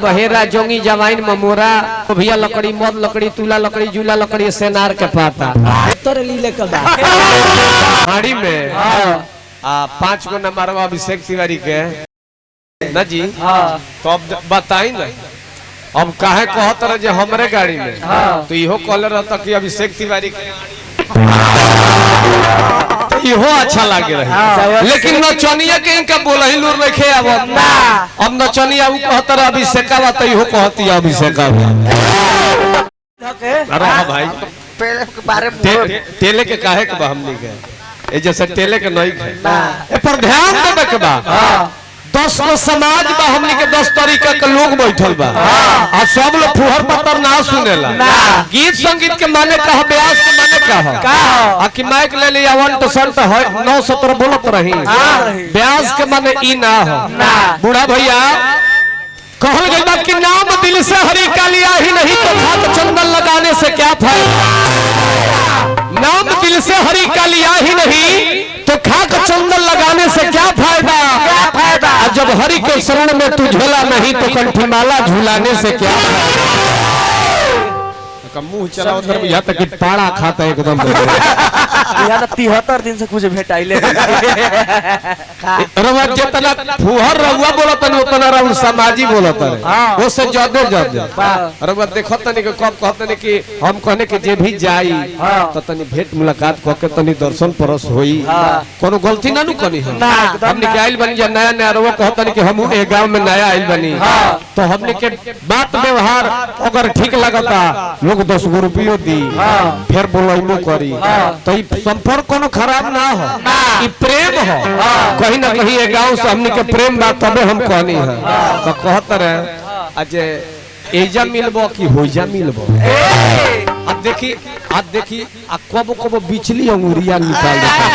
बहेरा जोंगी जवाइन ममोरा भैया लकड़ी मद लकड़ी तुला लकड़ी जूला लकड़ी सेनार के पाता तोरे लीले का हाड़ी में 5 गो नंबर अभिषेक तिवारी के ना जी। तो अब बताई ना अब काहे कहत रहे जे हमरे गाड़ी में तो इहो कहले रहता कि अभिषेक तिवारी के इहो अच्छा लागे रहे लेकिन नचनिया के इनका बोलही लूर रखे अब नचनिया उ कहत रहे अभिषेका बा तो इहो कहती अभिषेका अरे भाई पहले के बारे में तेले के काहे के बा हमनी के ए जैसे तेले के नहीं है ए पर ध्यान देबे के बा 10 गो समाज बा हमनी के 10 तरीका के लोग बैठल बा आ सब लोग फुहर पत्तर ना सुनेला गीत संगीत के माने कह ब्यास के माने कह आ कि माइक ले लिया 1 to 7 है 9 17 बोलत रही ब्यास के माने ई ना हो बूढ़ा भैया कहल गई बात कि नाम दिल से हरि का लिया ही नहीं तो हाथ चंदन लगाने से क्या फायदा। नाम दिल से हरि का लिया ही नहीं तो खाक चंदन लगाने से क्या फायदा। जब हरि के शरण में तू झूला नहीं तो कंठीमाला झूलाने से क्या फायदा। मुंह चला उधर यहाँ तक पाड़ा खाता एकदम यार 73 दिन से कुछ भेटाइले रवा जितना फुहर रहुआ बोलत न उतना रहु समाजी बोलत रे वो से ज्यादा रवा देखत नहीं कि कब कहत नहीं कि हम कहने कि जे भी जाई तो तनी भेंट मुलाकात क के तनी दर्शन परस होई कोनो गलती ना नु कनी हमने के आइल बनी नया नया रवा कहत नहीं कि हम ए गांव में नया आइल बनी तो हमने के बात व्यवहार अगर ठीक लगता लोग 10 गो रुपयो दी फिर बोलैबो करी तो संपर्क कोनो खराब ना हो ई प्रेम हो कहीं ना कहीं ए गांव से हमनी के प्रेम बात तबे हम कहनी है तो कहत रहे अजे एजा मिलबो कि होइजा मिलबो अब देखी आ कबो बिचली अंगुरिया निकाल देता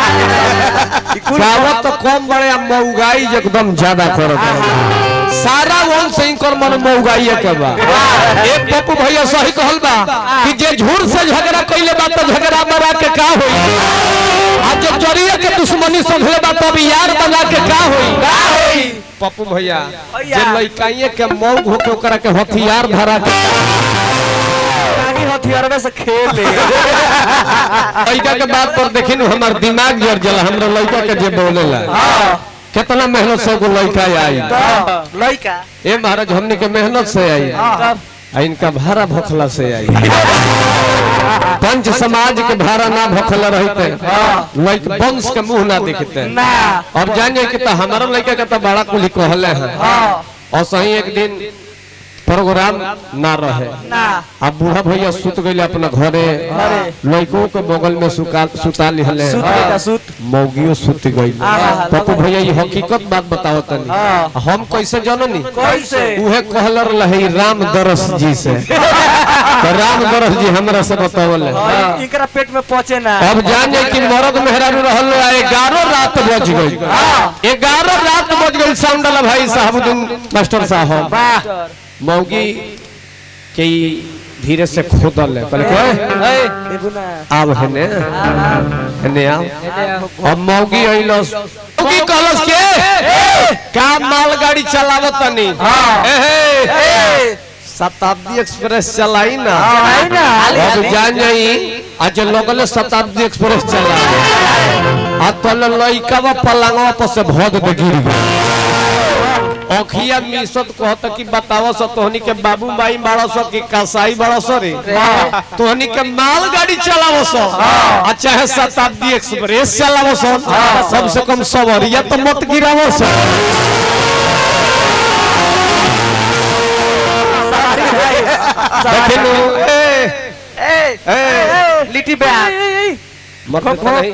गावत तो कम बड़े मौगाई एकदम ज्यादा करत सारा वन से इनकर मन मौगाई के बा एक पप्पू भैया सही कहल बा कि जे झूठ से झगड़ा कइले बा तो झगड़ा मरा के का होई आज जो जरिया के दुश्मनी सधले बा तो यार बना के का होई पप्पू भैया जे लइकाइए के मौग होके ओकरा के हथियार धरा के हथियार में से खेल ले लइका के बात पर देखिन हमर दिमाग जर जला हमरा लइका के जे बोलेला कितना मेहनत से को लइका आई लइका ए महाराज हमने के मेहनत से आई इनका भाड़ा भोखला से आई पंच समाज के भाड़ा ना भोखला रहते लइक वंश के मुंह ना देखते अब जाने कि तो हमारा लइका के तो बड़ा कुली कहले हैं और सही एक दिन प्रोग्राम ना रहे अब बूढ़ा भैया सुत गए अपना घरे लड़कों के बगल में सुता लिहले मौगियो सुत गई पप्पू भैया ये हकीकत बात बताओ तनी हम कैसे जाननी उहे कहलर लहे राम दरस जी से तो राम दरस जी हमरा से बतावले इनकरा पेट में पहुंचे ना अब जाने कि मर्द मेहरारू रहल 11 रात बज गई 11 रात बज गई साउंड वाला भाई साहबुद्दीन मास्टर साहब मौगी के धीरे से खोदल है अब हेने आओ अब मौगी अइलस मौगी कहलस के का मालगाड़ी चलावत तनी शताब्दी एक्सप्रेस चलाई ना अब जान जाई आज लोगले शताब्दी एक्सप्रेस चला आ तल लइकावा पलंगवा पर से भद दे गिर गई अखिया मिसत कहत कि बताव स तोहनी के बाबू माई बाड़ा स कि कसाई बाड़ा स रे तोहनी के मालगाड़ी चलाव स अच्छा है शताब्दी एक्सप्रेस चलाव स कम से कम सवरिया तो मत गिराव स लिट्टी बैग मत नहीं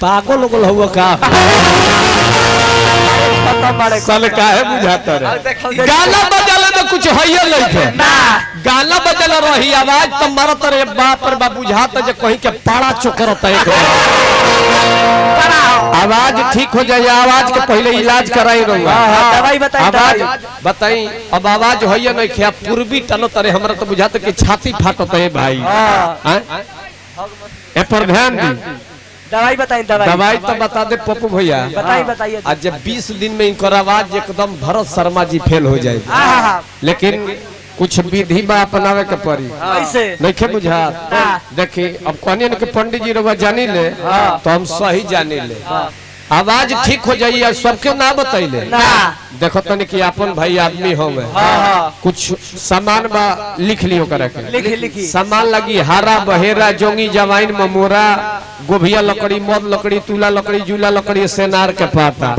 पागल लोग हुआ का साले काहे बुझाता रे गाना बजाला तो कुछ हइए लइके गाना बजाला रही आवाज त मरत रे बाप रे बाप बुझाता जे कहीं के पाड़ा चोकरत है आवाज ठीक हो जाए आवाज के पहले इलाज कराई रहूंगा दवाई आवाज बताई अब आवाज हइए नहीं खे पूर्वी टनो तरे हमरा तो बुझाता कि छाती फाटत है भाई ए पर ध्यान दी दवाई बताई दवाई तो बता दे पप्पू भैया। बताइए आज जब 20 दिन में इनकर आवाज एकदम भरत शर्मा जी फेल हो जाएगी, लेकिन कुछ विधि बा अपनावे के पड़ी। कैसे नहीं बुझा देखी अब कहनी के पंडित जी रउआ जानी ले तो हम सही जानी ले आवाज ठीक हो जाइए सबके ना बतैले देखो तनी कि अपन भाई आदमी होंगे कुछ सामान बा लिख लियो करे के सामान लगी हारा बहेरा जोंगी जवाइन ममोरा गोभिया लकड़ी मद लकड़ी तुला लकड़ी जूला लकड़ी सेनार के पाता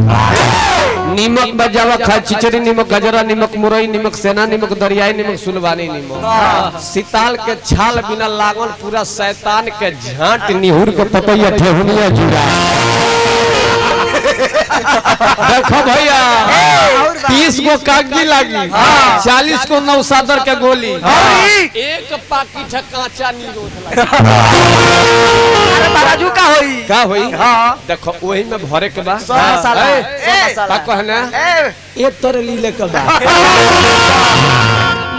नीमक बजावा खा चिचरी नीमक गजरा नीमक मुरई नीमक सेना नीमक दरियाई नीमक सुलवानी नीमक सिताल के छाल बिना लागल पूरा शैतान के झांट निहुर के पतैया ठेहुनिया जुड़ा देखो भैया 30 को कागजी लगी 40 को नौसादर के गोली एक पाकिट कांचा निरोध बाजू का होई देखो वही में भरे के बा का कहना एक तर लीले के बा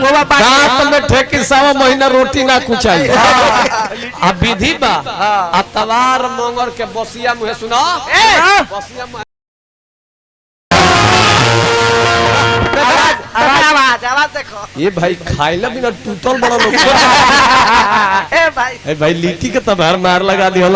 दांत में ठेकी 1.25 महीना रोटी ना कुचाई अब विधि बा अतवार मंगर के बसिया मुहे सुना बसिया मुहे आवाज देखो ये भाई खाइला बिना टूटल बड़ा लोग ए भाई भाई लिट्टी के तबार मार लगा दिया